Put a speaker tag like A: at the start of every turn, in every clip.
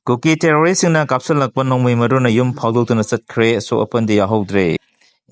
A: Kuki Militantsingna Kapsanlakpa Nongmei Maruna Faodoktuna Chatkhre Asok Apandi Yaohwdre.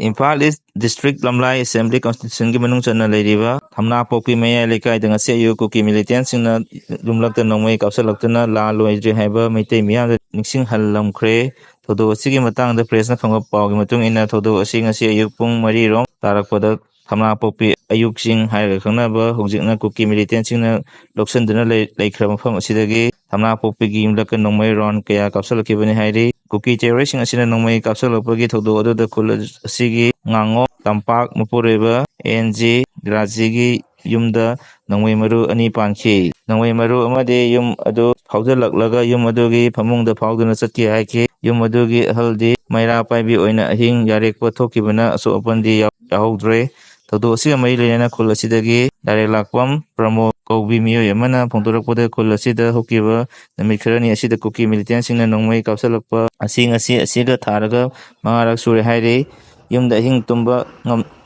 A: Imphal East District Lamlai Assembly Constitution gi manung chana leiriba thamna pokpi maya lekai danga seyu Kuki Militantsingna lumlakta Nongmei Kapsanlaktuna la loidre haiba meitei miyam ningsing hallamkhre thodo asigi matangda pressna phangba pawgi matung ina thodo asi ngasi ayuk pung 3 rom tarakpada thamna pokpi ayuk sing haiga khangnaba hujikna Kuki Militantsingna loksanduna leikhra mafam asidagi thamna pokpi gi imlaka Nongmei ron kaya kapsalakibani hairi Kuki Militantsingna asina Nongmei Kapsanlakpagi thodo aduda khul asigi ngango tampak mapureba NG Grajigi yumda Nongmei maru ani pankhi Nongmei maru amade yum adu phawjalaklaga yum adugi phamungda phawduna chatki haiki yum adugi ahaldi maira paibi oina ahing yarekpa thokibana Asok Apandi Yaohwdre thodo asiga mai lena khul asidagi direct lakpam promo Kobi miyoy amana phongdorakpada khul asida hokiba namit kharani asida Kuki Militantsingna Nongmei Kapsanlakpa asiga tharaga mangarak sure haire yumda ahing tumba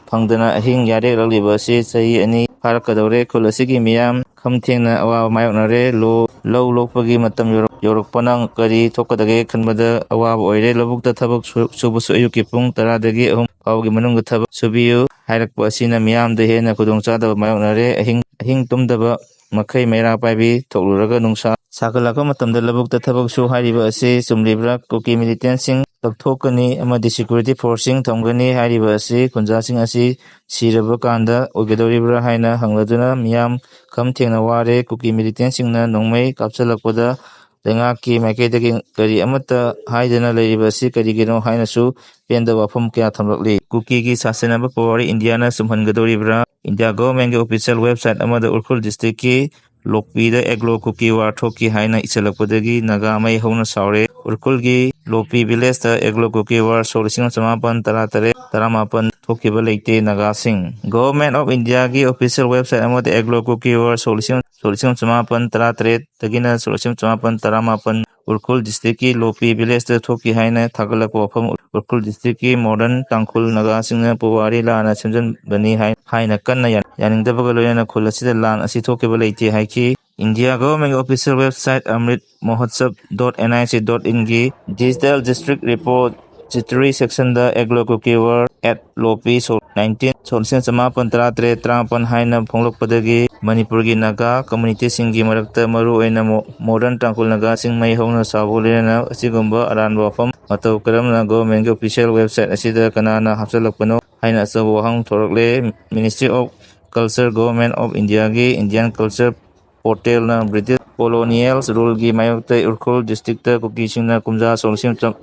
A: phangdana ahing yarek lagliba asi sahi ani pharakadore khul asigi miyam khamthengna awaba mayoknare low lokpagi matam yorokpanang kari thokadage khanbada awaba oire labukta thabak subusu ayuki pung 10 dagi 3 fawgi manungda thabak subiyu hairakpa asina miyamda hena khudongchadaba mayoknare ahing tumdaba makhai maira paibi thokluraga nungsa sakalakpa matamda labukta thabak su hairiba asi chumlibra Kuki Militantsing takthokani amadi security forcing thamgani hairiba asi khunjasing asi siraba kanda oigadoribra haina hangladuna miyam khamthengna ware Kuki Militantsingna Nongmei Kapsanlakpada lengaki maikaidagi kari amata haidana leiriba asi karigino hainasu penda wafam kya thamlakli Kuki gi sasenaba pawari Indiana sumhangadoribra India government ge official website amada Urkhul district ki Lokpida Eglo Kuki war thoki haina isalakpadagi naga mai hona saure Urkhul gi Lopi village ta Eglo Kuki war 1913 thokiba leite naga sing Government of India gi official website amada Eglo Kuki war 1913 tagina 1918 Urkhul district ki Lopi village ta thoki haina thagalakpa wafam Urkhul district ki modern tangkhul naga singna puwari lana semjan bani haina kanna yaningdabaga loyana khul asida lan asi thokiba leite haiki India government official website amritmahotsav.nic.in gi digital district report Chitri section da Eglo Kuki war at Lopi 1913 haina phonglokpadagi Manipur gi naga community singi marakta maru oina modern tangkul naga sing mai hona sabulena asigumba aranba wafam matau karamna government gi official website asida kanana hapsalakpano haina asabu wahang thorakle Ministry of Culture Government of India gi Indian Culture Portal na British Colonials rule gi mayokta Urkhul district ta Kuki singna kumja 1913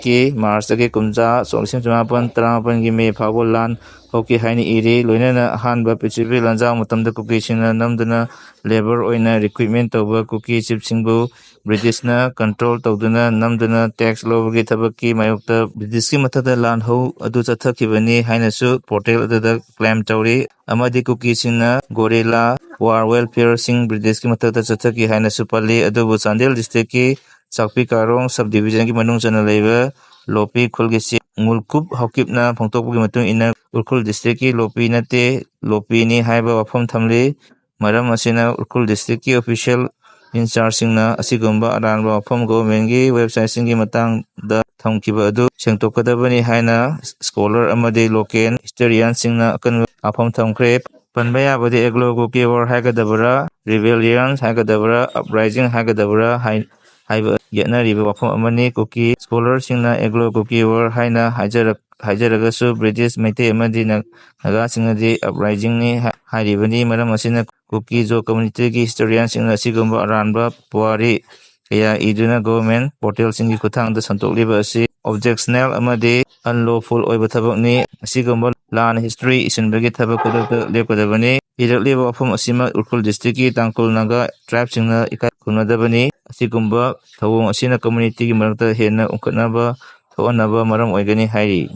A: ki March dagi kumja 1913 gi me phagol lan hoki haini iri loinana hanba pichibi lanjang matamda Kuki singna namduna labor oina recruitment tawba Kuki chief singbu British na control tawduna namduna tax lobagi thabaki mayokta British ki mathada lan ho adu chathakibani hainasu portal adada claim tawri amadi Kuki singna gorilla war welfare sing British ki mathada chathaki hainasu pali adubu Chandel district ki Sakpi Karong subdivision ki manung chana leiba Lopi khulgisi ngulkup hokipna phongtokpagi matung ina Urkhul district ki Lopi nate Lopi ni haiba wafam thamli maram asina Urkhul district ki official in charge singna asigumba aranba wafam government gi website singi matang da thamkiba adu sengtokadabani haina scholar amadi local historian singna akan afam thamkhre panbaya badi Eglo Kuki war haigadabara rebellion haigadabara uprising haigadabara haiba yatna riba wafam amani Kuki scholar singna Eglo Kuki war haina hajaragasu British maite amadi naga singnadi uprising ni hairibani maram asina Kuki jo community gi historian singna sigumba aranba puari kaya iduna government portal singi kuthang da santokliba asi objectional amadi unlawful oiba thabakni asigumba lan history isinbagi thabak kodakta lepkadabani irakliba wafam asima Urkhul district ki tangkul naga tribe singna ikai kunadabani asigumba thawong asina community gi marakta hena ungkatnaba thoanaba maram oigani hairi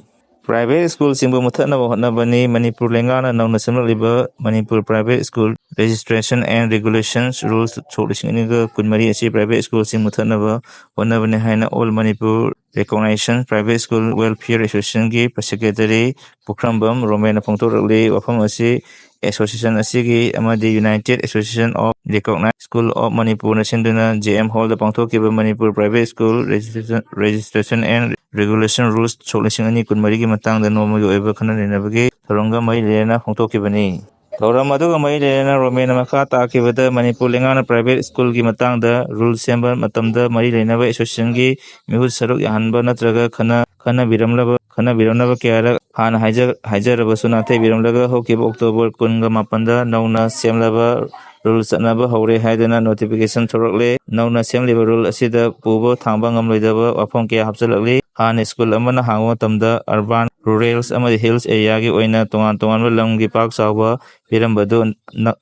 A: private school singbu muthanaba hotnabani Manipur lengana nauna semlagliba Manipur private school registration and regulations rules 2013 asi private school sing muthanaba hotnabani haina all Manipur Recognition Private School Welfare Association ki Secretary Pukrambam Romena Pongtorli Wafam asi Association asigi amadi United Association of Recognized School of Manipur Nasinduna JM Hall the Pongtokiba Manipur Private School Registration and Regulation Rules Solising ani kunmarigi matang da nomogi oiba khana lenabagi thoronga mai lena Pongtokibani Thauram aduga mai lena Romena makha takibada Manipur lengana Private School gi matang da rule semba matamda mai lenaba association gi mihut saruk yahanba natraga khana biramlaba kyara han haijarabsu nathai biramlaga hokiba October 18 nauna semlaba rule satnaba hore haidana notification thorakle nauna semliba rule asida pubo thangba ngamloidaba wafam kya hapsalakli han school amana hangwa tamda urban rurals amadi hills area gi oina tongan lamgi pak sawa birambadu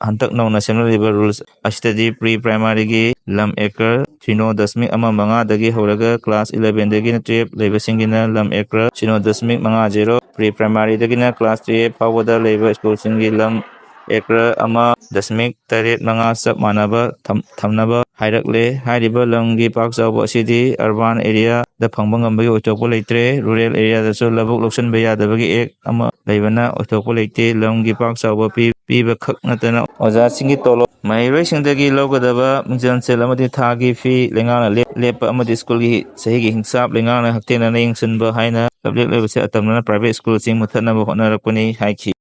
A: hantak nauna semliba rules asitadi pre primary gi lam acre 0.5 dagi horaga class 11 dagi 12 leibasingina lam acre 0.50 pre primary dagina class 3 fawada leiba school singi lam acre 1.8 sab manaba thamnaba hairakle hairiba lamgi pak sawa asidi urban area da phangba ngambagi otokpo leitre rural area da so labuk loksan beya dabagi ek ama leibana otokpo leite lamgi pak sawa piba khak natana oja singi tolo Mahiroi singdagi logadaba mingjansel amadi thagi fi lengana lepa amadi school gi sahigi hingsap lengana haktena na yingsunba haina public level se atamna private school sing muthanna hotnarakpani haiki